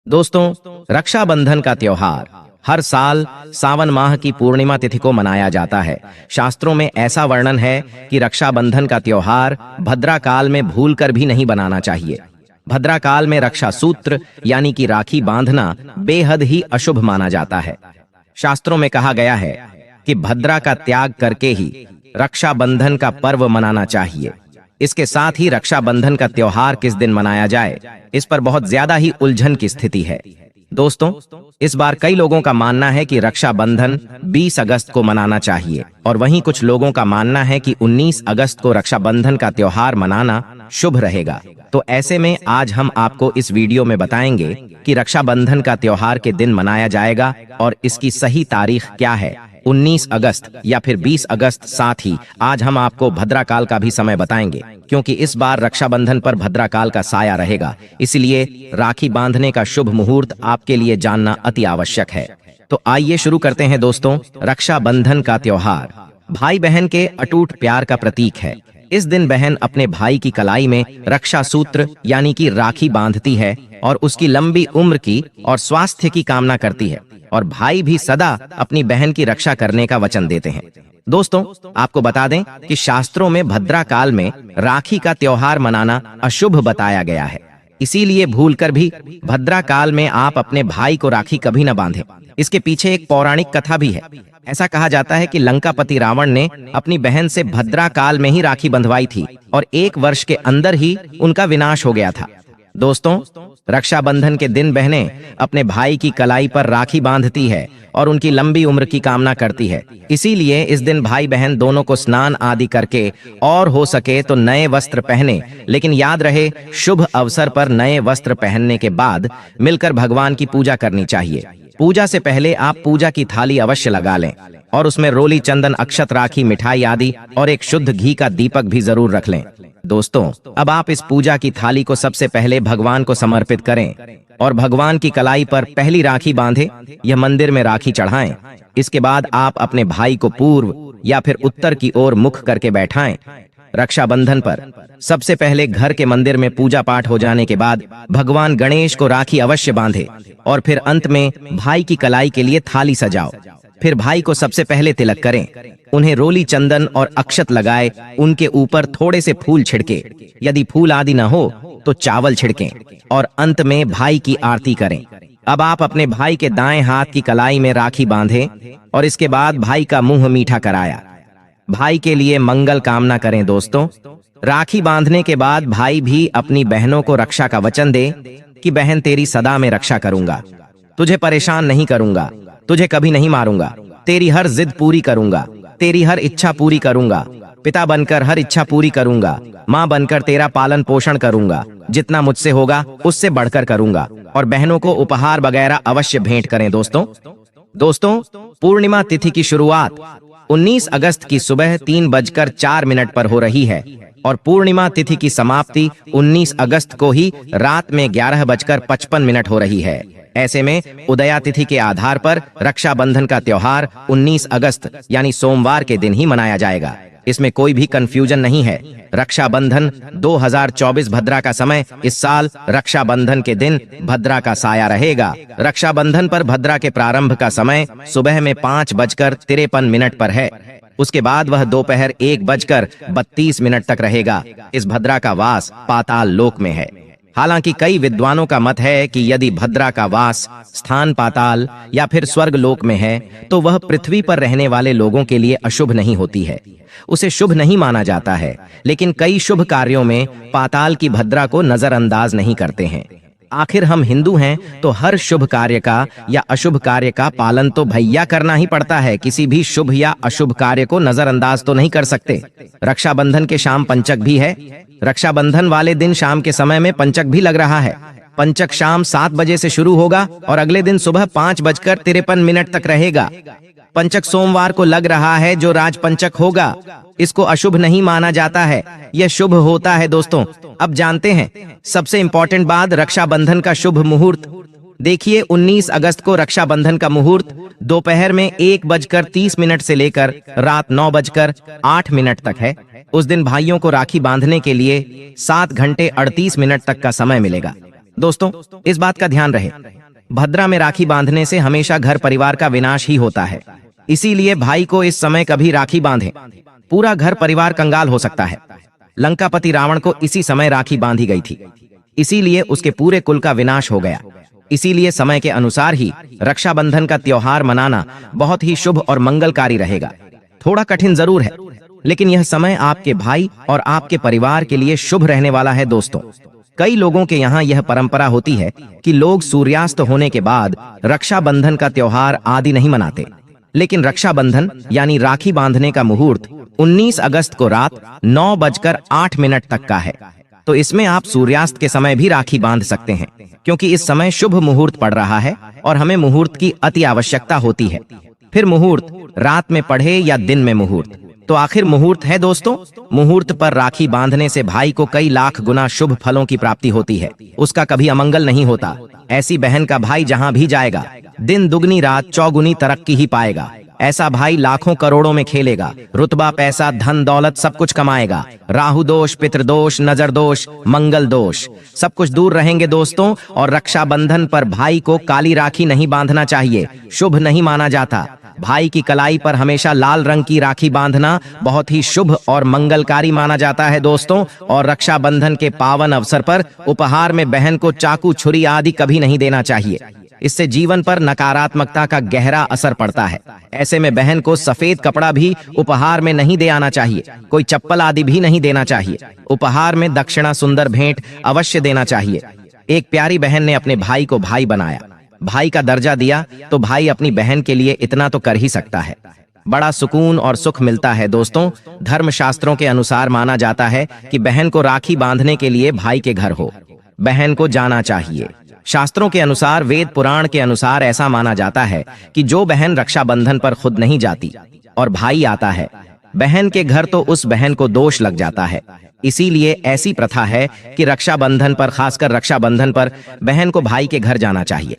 दोस्तों, रक्षाबंधन का त्योहार हर साल सावन माह की पूर्णिमा तिथि को मनाया जाता है। शास्त्रों में ऐसा वर्णन है कि रक्षाबंधन का त्योहार भद्रा काल में भूलकर भी नहीं बनाना चाहिए। भद्रा काल में रक्षा सूत्र यानी कि राखी बांधना बेहद ही अशुभ माना जाता है। शास्त्रों में कहा गया है कि भद्रा का त्याग करके ही रक्षाबंधन का पर्व मनाना चाहिए। इसके साथ ही रक्षाबंधन का त्योहार किस दिन मनाया जाए, इस पर बहुत ज्यादा ही उलझन की स्थिति है। दोस्तों, इस बार कई लोगों का मानना है कि रक्षाबंधन 20 अगस्त को मनाना चाहिए और वहीं कुछ लोगों का मानना है कि 19 अगस्त को रक्षाबंधन का त्योहार मनाना शुभ रहेगा। तो ऐसे में आज हम आपको इस वीडियो में बताएंगे कि रक्षाबंधन का त्योहार के दिन मनाया जाएगा और इसकी सही तारीख क्या है, 19 अगस्त या फिर 20 अगस्त। साथ ही आज हम आपको भद्रा काल का भी समय बताएंगे, क्योंकि इस बार रक्षाबंधन पर भद्रा काल का साया रहेगा। इसलिए राखी बांधने का शुभ मुहूर्त आपके लिए जानना अति आवश्यक है। तो आइए शुरू करते हैं दोस्तों। रक्षाबंधन का त्योहार भाई बहन के अटूट प्यार का प्रतीक है। इस दिन बहन अपने भाई की कलाई में रक्षा सूत्र यानी कि राखी बांधती है और उसकी लंबी उम्र की और स्वास्थ्य की कामना करती है, और भाई भी सदा अपनी बहन की रक्षा करने का वचन देते हैं। दोस्तों, आपको बता दें कि शास्त्रों में भद्रा काल में राखी का त्योहार मनाना अशुभ बताया गया है। इसीलिए भूलकर भी भद्रा काल में आप अपने भाई को राखी कभी न बांधें। इसके पीछे एक पौराणिक कथा भी है। ऐसा कहा जाता है कि लंकापति रावण ने अपनी बहन से भद्रा काल में ही राखी बंधवाई थी और 1 वर्ष के अंदर ही उनका विनाश हो गया था। दोस्तों, रक्षाबंधन के दिन बहनें अपने भाई की कलाई पर राखी बांधती है और उनकी लंबी उम्र की कामना करती है। इसीलिए इस दिन भाई बहन दोनों को स्नान आदि करके और हो सके तो नए वस्त्र पहने, लेकिन याद रहे शुभ अवसर पर नए वस्त्र पहनने के बाद मिलकर भगवान की पूजा करनी चाहिए। पूजा से पहले आप पूजा की थाली अवश्य लगा लें और उसमें रोली, चंदन, अक्षत, राखी, मिठाई आदि और एक शुद्ध घी का दीपक भी जरूर रख लें। दोस्तों, अब आप इस पूजा की थाली को सबसे पहले भगवान को समर्पित करें और भगवान की कलाई पर पहली राखी बांधे या मंदिर में राखी चढ़ाएं। इसके बाद आप अपने भाई को पूर्व या फिर उत्तर की ओर मुख करके बैठाएं। रक्षाबंधन पर सबसे पहले घर के मंदिर में पूजा पाठ हो जाने के बाद भगवान गणेश को राखी अवश्य बांधे और फिर अंत में भाई की कलाई के लिए थाली सजाओ। फिर भाई को सबसे पहले तिलक करें, उन्हें रोली, चंदन और अक्षत लगाए, उनके ऊपर थोड़े से फूल छिड़के, यदि फूल आदि न हो तो चावल छिड़कें और अंत में भाई की आरती करें। अब आप अपने भाई के दाएं हाथ की कलाई में राखी बांधें और इसके बाद भाई का मुंह मीठा कराया। भाई के लिए मंगल कामना करें। दोस्तों, राखी बांधने के बाद भाई भी अपनी बहनों को रक्षा का वचन दे कि बहन तेरी सदा में रक्षा करूंगा, तुझे परेशान नहीं करूंगा, तुझे कभी नहीं मारूंगा, तेरी हर जिद पूरी करूंगा, तेरी हर इच्छा पूरी करूंगा, पिता बनकर हर इच्छा पूरी करूंगा, माँ बनकर तेरा पालन पोषण करूंगा, जितना मुझसे होगा उससे बढ़कर करूंगा, और बहनों को उपहार वगैरह अवश्य भेंट करें। दोस्तों, पूर्णिमा तिथि की शुरुआत 19 अगस्त की सुबह 3:04 पर हो रही है और पूर्णिमा तिथि की समाप्ति 19 अगस्त को ही रात में 11:55 हो रही है। ऐसे में उदया तिथि के आधार पर रक्षाबंधन का त्योहार 19 अगस्त यानी सोमवार के दिन ही मनाया जाएगा। इसमें कोई भी कंफ्यूजन नहीं है। रक्षाबंधन 2024 भद्रा का समय इस साल रक्षाबंधन के दिन भद्रा का साया रहेगा। रक्षाबंधन पर भद्रा के प्रारंभ का समय सुबह में 5:53 पर है। उसके बाद वह दोपहर 1:32 तक रहेगा। इस भद्रा का वास पाताल लोक में है। हालांकि कई विद्वानों का मत है कि यदि भद्रा का वास स्थान पाताल या फिर स्वर्ग लोक में है तो वह पृथ्वी पर रहने वाले लोगों के लिए अशुभ नहीं होती है, उसे शुभ नहीं माना जाता है। लेकिन कई शुभ कार्यों में पाताल की भद्रा को नजरअंदाज नहीं करते हैं। आखिर हम हिंदू हैं तो हर शुभ कार्य का या अशुभ कार्य का पालन तो भैया करना ही पड़ता है। किसी भी शुभ या अशुभ कार्य को नजरअंदाज तो नहीं कर सकते। रक्षाबंधन के शाम पंचक भी है। रक्षाबंधन वाले दिन शाम के समय में पंचक भी लग रहा है। पंचक शाम 7 बजे से शुरू होगा और अगले दिन सुबह 5:53 तक रहेगा। पंचक सोमवार को लग रहा है जो राज पंचक होगा। इसको अशुभ नहीं माना जाता है, यह शुभ होता है। दोस्तों, अब जानते हैं सबसे इंपॉर्टेंट बात, रक्षाबंधन का शुभ मुहूर्त। देखिए, 19 अगस्त को रक्षाबंधन का मुहूर्त दोपहर में 1:30 से लेकर रात 9:08 तक है। उस दिन भाइयों को राखी बांधने के लिए 7 घंटे 38 मिनट तक का समय मिलेगा। दोस्तों, इस बात का ध्यान रहे, भद्रा में राखी बांधने से हमेशा घर परिवार का विनाश ही होता है। इसीलिए भाई को इस समय कभी राखी बांधें, पूरा घर परिवार कंगाल हो सकता है। लंकापति रावण को इसी समय राखी बांधी गई थी, इसीलिए उसके पूरे कुल का विनाश हो गया। इसीलिए समय के अनुसार ही रक्षाबंधन का त्योहार मनाना बहुत ही शुभ और मंगलकारी रहेगा। थोड़ा कठिन जरूर है, लेकिन यह समय आपके भाई और आपके परिवार के लिए शुभ रहने वाला है। दोस्तों, कई लोगों के यहाँ यह परंपरा होती है कि लोग सूर्यास्त होने के बाद रक्षाबंधन का त्योहार आदि नहीं मनाते, लेकिन रक्षाबंधन यानी राखी बांधने का मुहूर्त 19 अगस्त को रात 9:08 तक का है। तो इसमें आप सूर्यास्त के समय भी राखी बांध सकते हैं, क्योंकि इस समय शुभ मुहूर्त पड़ रहा है और हमें मुहूर्त की अति आवश्यकता होती है। फिर मुहूर्त रात में पढ़े या दिन में मुहूर्त, तो आखिर मुहूर्त है। दोस्तों, मुहूर्त पर राखी बांधने से भाई को कई लाख गुना शुभ फलों की प्राप्ति होती है, उसका कभी अमंगल नहीं होता। ऐसी बहन का भाई जहां भी जाएगा, दिन दुगनी रात चौगुनी तरक्की ही पाएगा। ऐसा भाई लाखों करोड़ों में खेलेगा, रुतबा पैसा धन दौलत सब कुछ कमाएगा। राहु दोष, पितृदोष, नजर दोष, मंगल दोष सब कुछ दूर रहेंगे। दोस्तों, और रक्षाबंधन पर भाई को काली राखी नहीं बांधना चाहिए, शुभ नहीं माना जाता। भाई की कलाई पर हमेशा लाल रंग की राखी बांधना बहुत ही शुभ और मंगलकारी माना जाता है। दोस्तों, और रक्षाबंधन के पावन अवसर पर उपहार में बहन को चाकू, छुरी आदि कभी नहीं देना चाहिए, इससे जीवन पर नकारात्मकता का गहरा असर पड़ता है। ऐसे में बहन को सफेद कपड़ा भी उपहार में नहीं दे आना चाहिए, कोई चप्पल आदि भी नहीं देना चाहिए। उपहार में दक्षिणा, सुंदर भेंट अवश्य देना चाहिए। एक प्यारी बहन ने अपने भाई को भाई बनाया, भाई का दर्जा दिया, तो भाई अपनी बहन के लिए इतना तो कर ही सकता है। बड़ा सुकून और सुख मिलता है। दोस्तों, धर्मशास्त्रों के अनुसार माना जाता है कि बहन को राखी बांधने के लिए भाई के घर हो, बहन को जाना चाहिए। शास्त्रों के अनुसार, वेद पुराण के अनुसार ऐसा माना जाता है कि जो बहन रक्षाबंधन पर खुद नहीं जाती और भाई आता है बहन के घर, तो उस बहन को दोष लग जाता है। इसीलिए ऐसी प्रथा है कि रक्षाबंधन पर, खासकर रक्षाबंधन पर, बहन को भाई के घर जाना चाहिए।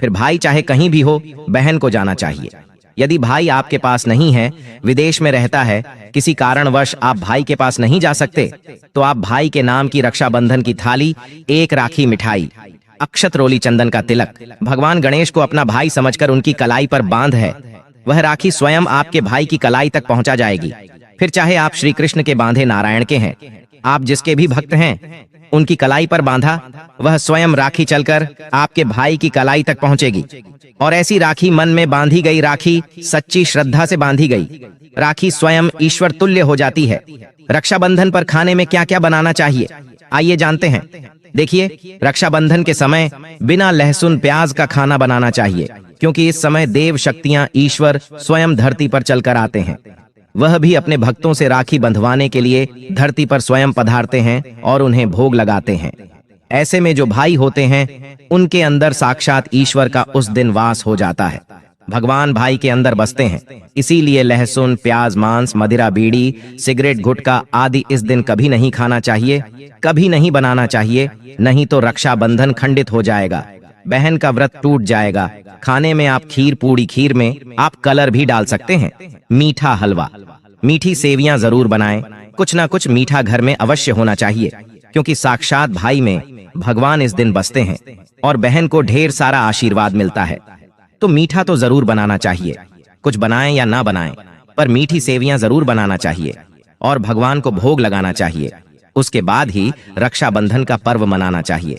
फिर भाई चाहे कहीं भी हो, बहन को जाना चाहिए। यदि भाई आपके पास नहीं है, विदेश में रहता है, किसी कारणवश आप भाई के पास नहीं जा सकते, तो आप भाई के नाम की रक्षाबंधन की थाली, एक राखी मिठाई, अक्षत रोली, चंदन का तिलक, भगवान गणेश को अपना भाई समझकर उनकी कलाई पर बांध है, वह राखी स्वयं आपके भाई की कलाई तक पहुंचा जाएगी। फिर चाहे आप श्री कृष्ण के बांधे नारायण के हैं, आप जिसके भी भक्त हैं, उनकी कलाई पर बांधा, वह स्वयं राखी चलकर आपके भाई की कलाई तक पहुंचेगी। और ऐसी राखी, मन में बांधी गई राखी सच्ची श्रद्धा से बांधी गई राखी स्वयं ईश्वर तुल्य हो जाती है। रक्षाबंधन पर खाने में क्या क्या बनाना चाहिए, आइए जानते हैं। देखिए, रक्षाबंधन के समय बिना लहसुन प्याज का खाना बनाना चाहिए, क्योंकि इस समय देव शक्तियां, ईश्वर स्वयं धरती पर चलकर आते हैं। वह भी अपने भक्तों से राखी बंधवाने के लिए धरती पर स्वयं पधारते हैं और उन्हें भोग लगाते हैं। ऐसे में जो भाई होते हैं, उनके अंदर साक्षात ईश्वर का उस दिन वास हो जाता है। भगवान भाई के अंदर बसते हैं। इसीलिए लहसुन, प्याज, मांस, मदिरा, बीड़ी, सिगरेट, गुटखा आदि इस दिन कभी नहीं खाना चाहिए, कभी नहीं बनाना चाहिए, नहीं तो रक्षाबंधन खंडित हो जाएगा, बहन का व्रत टूट जाएगा। खाने में आप खीर पूड़ी, खीर में आप कलर भी डाल सकते हैं। मीठा हलवा, मीठी सेवियां जरूर बनाएं। कुछ ना कुछ मीठा घर में अवश्य होना चाहिए, क्योंकि साक्षात भाई में भगवान इस दिन बसते हैं और बहन को ढेर सारा आशीर्वाद मिलता है। तो मीठा तो जरूर बनाना चाहिए, कुछ बनाएं या ना बनाएं, पर मीठी सेवियां जरूर बनाना चाहिए और भगवान को भोग लगाना चाहिए। उसके बाद ही रक्षाबंधन का पर्व मनाना चाहिए।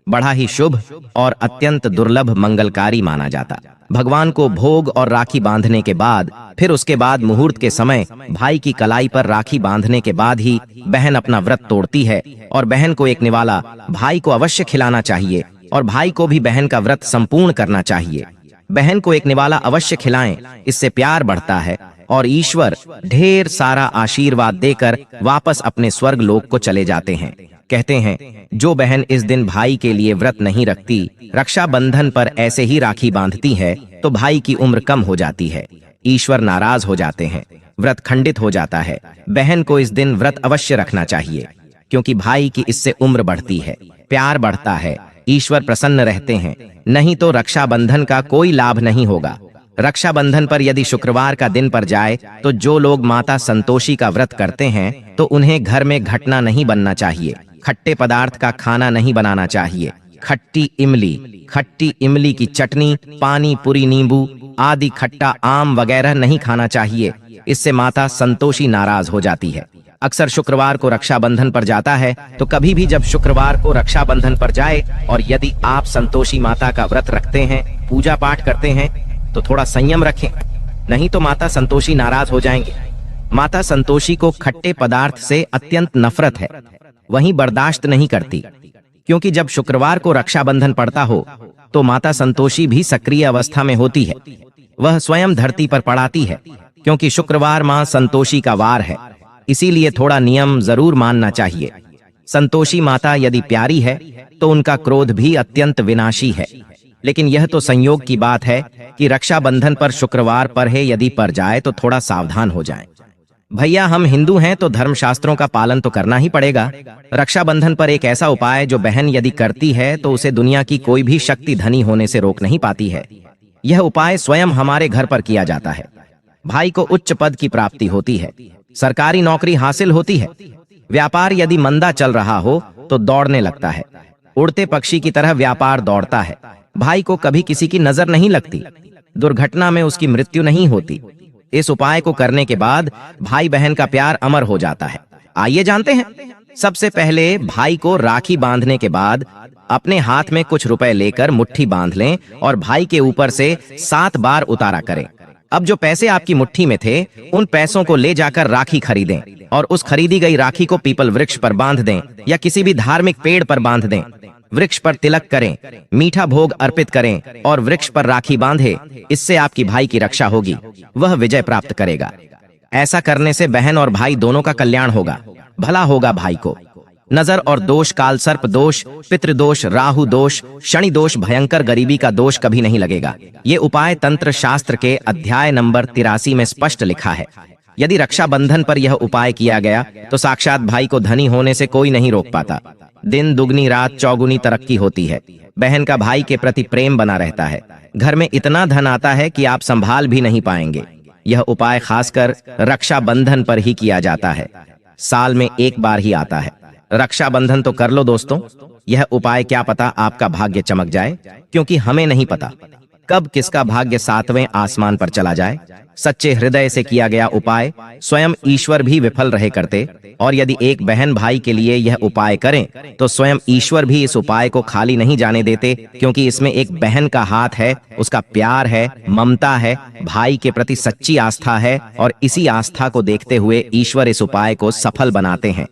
बड़ा ही शुभ और अत्यंत दुर्लभ मंगलकारी माना जाता। भगवान को भोग और राखी बांधने के बाद, फिर उसके बाद मुहूर्त के समय भाई की कलाई पर राखी बांधने के बाद ही बहन अपना व्रत तोड़ती है और बहन को एक निवाला भाई को अवश्य खिलाना चाहिए और भाई को भी बहन का व्रत संपूर्ण करना चाहिए। बहन को एक निवाला अवश्य खिलाएं, इससे प्यार बढ़ता है और ईश्वर ढेर सारा आशीर्वाद देकर वापस अपने स्वर्ग लोक को चले जाते हैं। कहते हैं, जो बहन इस दिन भाई के लिए व्रत नहीं रखती, रक्षाबंधन पर ऐसे ही राखी बांधती है, तो भाई की उम्र कम हो जाती है, ईश्वर नाराज हो जाते हैं, व्रत खंडित हो जाता है। बहन को इस दिन व्रत अवश्य रखना चाहिए, क्योंकि भाई की इससे उम्र बढ़ती है, प्यार बढ़ता है, ईश्वर प्रसन्न रहते हैं। नहीं तो रक्षाबंधन का कोई लाभ नहीं होगा। रक्षाबंधन पर यदि शुक्रवार का दिन पर जाए, तो जो लोग माता संतोषी का व्रत करते हैं, तो उन्हें घर में घटना नहीं बनना चाहिए, खट्टे पदार्थ का खाना नहीं बनाना चाहिए, खट्टी इमली की चटनी, पानी पूरी, नींबू आदि खट्टा आम वगैरह नहीं खाना चाहिए। इससे माता संतोषी नाराज हो जाती है। अक्सर शुक्रवार को रक्षाबंधन पर जाता है, तो कभी भी जब शुक्रवार को रक्षाबंधन पर जाए और यदि आप संतोषी माता का व्रत रखते हैं, पूजा पाठ करते हैं, तो थोड़ा संयम रखें, नहीं तो माता संतोषी नाराज हो जाएंगे। माता संतोषी को खट्टे पदार्थ से अत्यंत नफरत है, वहीं बर्दाश्त नहीं करती, क्योंकि जब शुक्रवार को रक्षाबंधन पड़ता हो तो माता संतोषी भी सक्रिय अवस्था में होती है। वह स्वयं धरती पर पड़ाती है, क्योंकि शुक्रवार मां संतोषी का वार है, इसीलिए थोड़ा नियम जरूर मानना चाहिए। संतोषी माता यदि प्यारी है तो उनका क्रोध भी अत्यंत विनाशी है, लेकिन यह तो संयोग की बात है कि रक्षाबंधन पर शुक्रवार पर है, यदि पर जाए तो थोड़ा सावधान हो जाएं। भैया हम हिंदू हैं तो धर्मशास्त्रों का पालन तो करना ही पड़ेगा। रक्षाबंधन पर एक ऐसा उपाय जो बहन यदि करती है तो उसे दुनिया की कोई भी शक्ति धनी होने से रोक नहीं पाती है। यह उपाय स्वयं हमारे घर पर किया जाता है। भाई को उच्च पद की प्राप्ति होती है, सरकारी नौकरी हासिल होती है, व्यापार यदि मंदा चल रहा हो तो दौड़ने लगता है, उड़ते पक्षी की तरह व्यापार दौड़ता है। भाई को कभी किसी की नजर नहीं लगती, दुर्घटना में उसकी मृत्यु नहीं होती। इस उपाय को करने के बाद भाई बहन का प्यार अमर हो जाता है। आइए जानते हैं। सबसे पहले भाई को राखी बांधने के बाद अपने हाथ में कुछ रुपए लेकर मुट्ठी बांध लें और भाई के ऊपर से 7 बार उतारा करें। अब जो पैसे आपकी मुट्ठी में थे, उन पैसों को ले जाकर राखी खरीदें और उस खरीदी गई राखी को पीपल वृक्ष पर बांध दें या किसी भी धार्मिक पेड़ पर बांध दें। वृक्ष पर तिलक करें, मीठा भोग अर्पित करें और वृक्ष पर राखी बांधे। इससे आपकी भाई की रक्षा होगी, वह विजय प्राप्त करेगा। ऐसा करने से बहन और भाई दोनों का कल्याण होगा, भला होगा भाई को। नजर और दोष, काल सर्प दोष, पितृदोष, राहु दोष, शनि दोष, भयंकर गरीबी का दोष कभी नहीं लगेगा। ये उपाय तंत्र शास्त्र के अध्याय नंबर 83 में स्पष्ट लिखा है। यदि रक्षाबंधन पर यह उपाय किया गया तो साक्षात भाई को धनी होने से कोई नहीं रोक पाता। दिन दुगनी रात चौगुनी तरक्की होती है। बहन का भाई के प्रति प्रेम बना रहता है। घर में इतना धन आता है कि आप संभाल भी नहीं पाएंगे। यह उपाय खासकर रक्षाबंधन पर ही किया जाता है, साल में एक बार ही आता है। रक्षाबंधन तो कर लो दोस्तों। यह उपाय क्या पता आपका भाग्य चमक जाए, क्योंकि हमें नहीं पता कब किसका भाग्य 7वें आसमान पर चला जाए। सच्चे हृदय से किया गया उपाय स्वयं ईश्वर भी विफल रहे करते, और यदि एक बहन भाई के लिए यह उपाय करें तो स्वयं ईश्वर भी इस उपाय को खाली नहीं जाने देते, क्योंकि इसमें एक बहन का हाथ है, उसका प्यार है, ममता है, भाई के प्रति सच्ची आस्था है, और इसी आस्था को देखते हुए ईश्वर इस उपाय को सफल बनाते हैं।